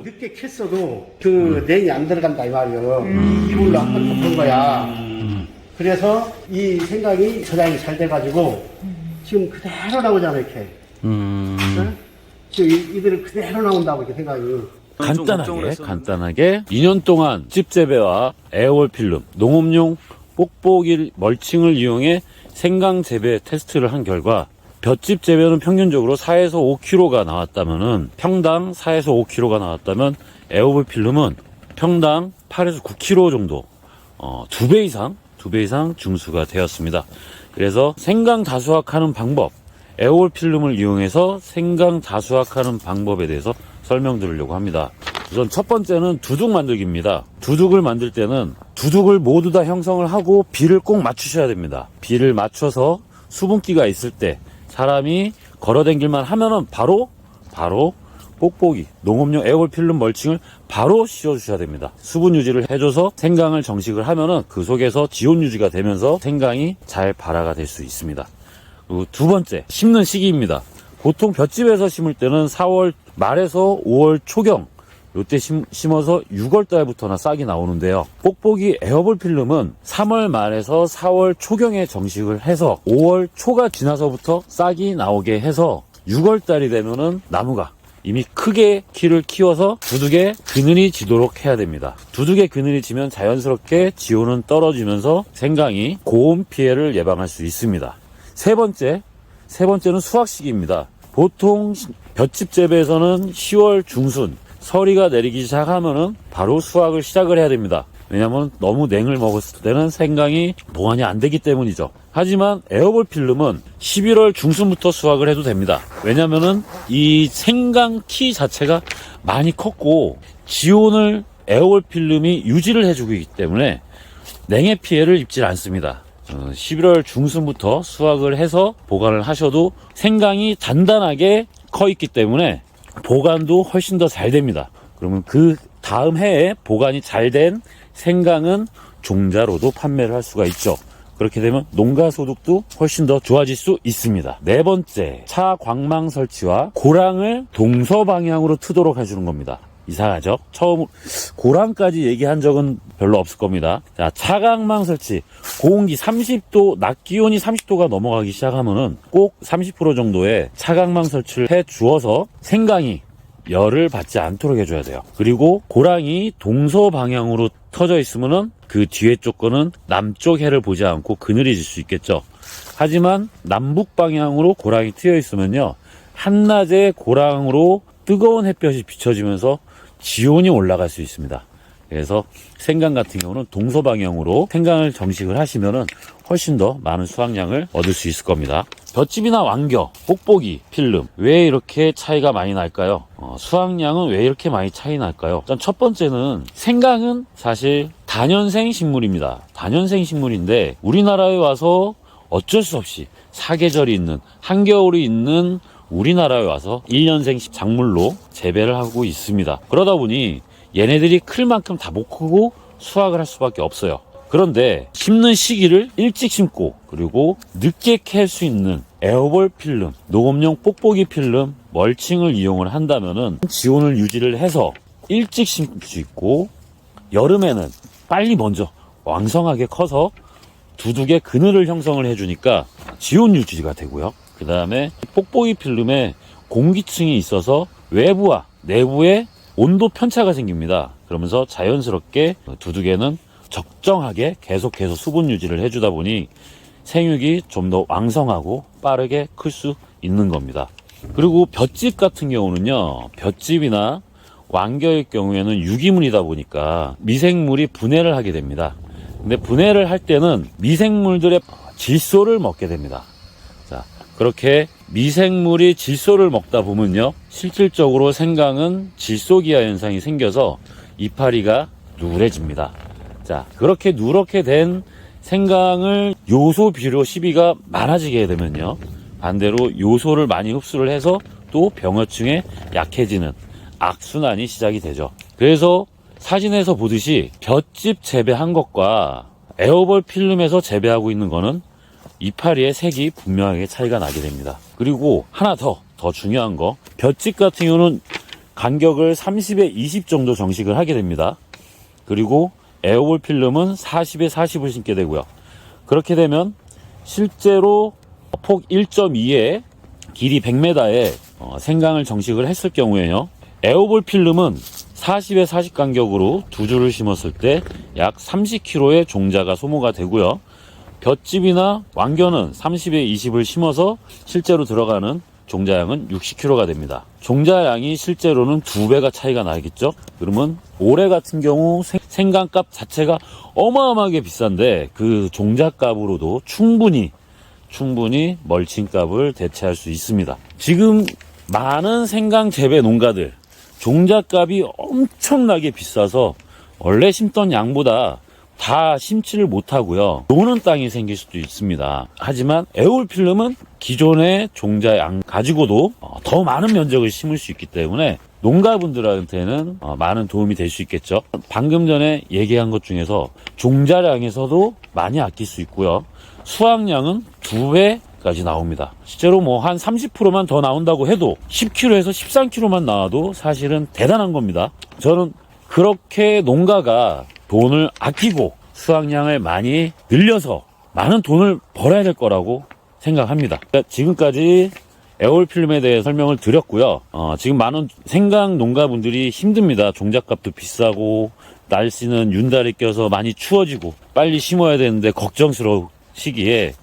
늦게 캤어도 그 냉이 안 들어간다 이 말이에요. 이걸로 한번 덮은 거야. 그래서 이 생강이 저장이 잘 돼가지고 지금 그대로 나오잖아요, 이렇게. 네? 지금 이들은 그대로 나온다고 이렇게 생강이. 간단하게 2년 동안 집 재배와 에어볼 필름, 농업용 뽁뽁이 멀칭을 이용해 생강 재배 테스트를 한 결과 볏짚 재배는 평균적으로 4에서 5kg가 나왔다면은 평당 4에서 5kg가 나왔다면 에어볼 필름은 평당 8에서 9kg 정도 2배 이상 증수가 되었습니다. 그래서 생강 다수확하는 방법, 에어볼 필름을 이용해서 생강 다수확하는 방법에 대해서 설명드리려고 합니다. 우선 첫 번째는 두둑 만들기입니다. 두둑을 만들 때는 두둑을 모두 다 형성을 하고 비를 꼭 맞추셔야 됩니다. 비를 맞춰서 수분기가 있을 때 사람이 걸어다길만 하면은 바로 뽁뽁이, 농업용 에어볼 필름 멀칭을 바로 씌워주셔야 됩니다. 수분 유지를 해줘서 생강을 정식을 하면은 그 속에서 지온 유지가 되면서 생강이 잘 발화가 될 수 있습니다. 그리고 두 번째, 심는 시기입니다. 보통 볏짚에서 심을 때는 4월 말에서 5월 초경, 이때 심어서 6월 달부터나 싹이 나오는데요. 뽁뽁이 에어볼 필름은 3월 말에서 4월 초경에 정식을 해서 5월 초가 지나서부터 싹이 나오게 해서 6월 달이 되면은 나무가 이미 크게 키를 키워서 두둑에 그늘이 지도록 해야 됩니다. 두둑에 그늘이 지면 자연스럽게 지온은 떨어지면서 생강이 고온 피해를 예방할 수 있습니다. 세 번째는 수확 시기입니다. 보통 볏짚 재배에서는 10월 중순 서리가 내리기 시작하면은 바로 수확을 시작을 해야 됩니다. 왜냐하면 너무 냉을 먹었을 때는 생강이 보관이 안 되기 때문이죠. 하지만 에어볼 필름은 11월 중순부터 수확을 해도 됩니다. 왜냐하면은 이 생강 키 자체가 많이 컸고 지온을 에어볼 필름이 유지를 해주고 있기 때문에 냉의 피해를 입질 않습니다. 11월 중순부터 수확을 해서 보관을 하셔도 생강이 단단하게 커 있기 때문에 보관도 훨씬 더 잘 됩니다. 그러면 그 다음 해에 보관이 잘 된 생강은 종자로도 판매를 할 수가 있죠. 그렇게 되면 농가 소득도 훨씬 더 좋아질 수 있습니다. 네 번째, 차광망 설치와 고랑을 동서 방향으로 트도록 해주는 겁니다. 이상하죠? 처음 고랑까지 얘기한 적은 별로 없을 겁니다. 자, 차광망 설치. 고온기 30도, 낮 기온이 30도가 넘어가기 시작하면은 꼭 30% 정도의 차광망 설치를 해 주어서 생강이 열을 받지 않도록 해줘야 돼요. 그리고 고랑이 동서 방향으로 터져 있으면은 그 뒤에 쪽 거는 남쪽 해를 보지 않고 그늘이 질 수 있겠죠. 하지만 남북 방향으로 고랑이 트여 있으면요, 한낮에 고랑으로 뜨거운 햇볕이 비춰지면서 지온이 올라갈 수 있습니다. 그래서 생강 같은 경우는 동서 방향으로 생강을 정식을 하시면은 훨씬 더 많은 수확량을 얻을 수 있을 겁니다. 볏짚이나 왕겨, 뽁뽁이, 필름 왜 이렇게 차이가 많이 날까요? 수확량은 왜 이렇게 많이 차이 날까요? 일단 첫 번째는 생강은 사실 다년생 식물입니다. 다년생 식물인데 우리나라에 와서 어쩔 수 없이 사계절이 있는, 한겨울이 있는 우리나라에 와서 1년생 작물로 재배를 하고 있습니다. 그러다 보니 얘네들이 클 만큼 다 못 크고 수확을 할 수밖에 없어요. 그런데 심는 시기를 일찍 심고 그리고 늦게 캘 수 있는 에어볼 필름, 농업용 뽁뽁이 필름, 멀칭을 이용을 한다면은 지온을 유지를 해서 일찍 심을 수 있고 여름에는 빨리 먼저 왕성하게 커서 두둑에 그늘을 형성을 해주니까 지온 유지가 되고요. 그 다음에 뽁뽁이 필름에 공기층이 있어서 외부와 내부에 온도 편차가 생깁니다. 그러면서 자연스럽게 두둑에는 적정하게 계속해서 수분 유지를 해주다 보니 생육이 좀 더 왕성하고 빠르게 클 수 있는 겁니다. 그리고 볏짚 같은 경우는요, 볏짚이나 왕겨의 경우에는 유기물이다 보니까 미생물이 분해를 하게 됩니다. 근데 분해를 할 때는 미생물들의 질소를 먹게 됩니다. 자, 그렇게 미생물이 질소를 먹다 보면요, 실질적으로 생강은 질소기화 현상이 생겨서 이파리가 누래집니다. 자, 그렇게 누렇게 된 생강을 요소 비료 시비가 많아지게 되면요, 반대로 요소를 많이 흡수를 해서 또 병어층에 약해지는 악순환이 시작이 되죠. 그래서 사진에서 보듯이 볏짚 재배한 것과 에어볼 필름에서 재배하고 있는 거는 이파리의 색이 분명하게 차이가 나게 됩니다. 그리고 하나 더 중요한 거, 볏짚 같은 경우는 간격을 30에 20 정도 정식을 하게 됩니다. 그리고 에어볼 필름은 40에 40을 심게 되고요. 그렇게 되면 실제로 폭 1.2에 길이 100m에 생강을 정식을 했을 경우에요. 에어볼 필름은 40에 40 간격으로 두 줄을 심었을 때 약 30kg의 종자가 소모가 되고요. 볏짚이나 왕견은 30에 20을 심어서 실제로 들어가는 종자양은 60kg가 됩니다. 종자양이 실제로는 2배가 차이가 나겠죠? 그러면 올해 같은 경우 생강값 자체가 어마어마하게 비싼데 그 종자값으로도 충분히 멀칭값을 대체할 수 있습니다. 지금 많은 생강 재배 농가들 종자값이 엄청나게 비싸서 원래 심던 양보다 다 심지를 못하고요. 노는 땅이 생길 수도 있습니다. 하지만 에어볼 필름은 기존의 종자양 가지고도 더 많은 면적을 심을 수 있기 때문에 농가분들한테는 많은 도움이 될 수 있겠죠. 방금 전에 얘기한 것 중에서 종자량에서도 많이 아낄 수 있고요. 수확량은 2배까지 나옵니다. 실제로 뭐 한 30%만 더 나온다고 해도 10kg에서 13kg만 나와도 사실은 대단한 겁니다. 저는 그렇게 농가가 돈을 아끼고 수확량을 많이 늘려서 많은 돈을 벌어야 될 거라고 생각합니다. 지금까지 에어볼 필름에 대해 설명을 드렸고요. 지금 많은 생강 농가분들이 힘듭니다. 종잣값도 비싸고 날씨는 윤달이 껴서 많이 추워지고 빨리 심어야 되는데 걱정스러운 시기에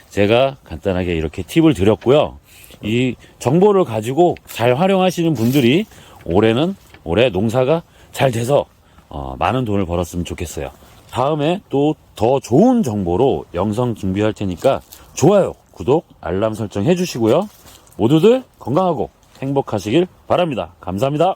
제가 간단하게 이렇게 팁을 드렸고요. 이 정보를 가지고 잘 활용하시는 분들이 올해 농사가 잘 돼서 많은 돈을 벌었으면 좋겠어요. 다음에 또 더 좋은 정보로 영상 준비할 테니까 좋아요, 구독, 알람 설정 해주시고요. 모두들 건강하고 행복하시길 바랍니다. 감사합니다.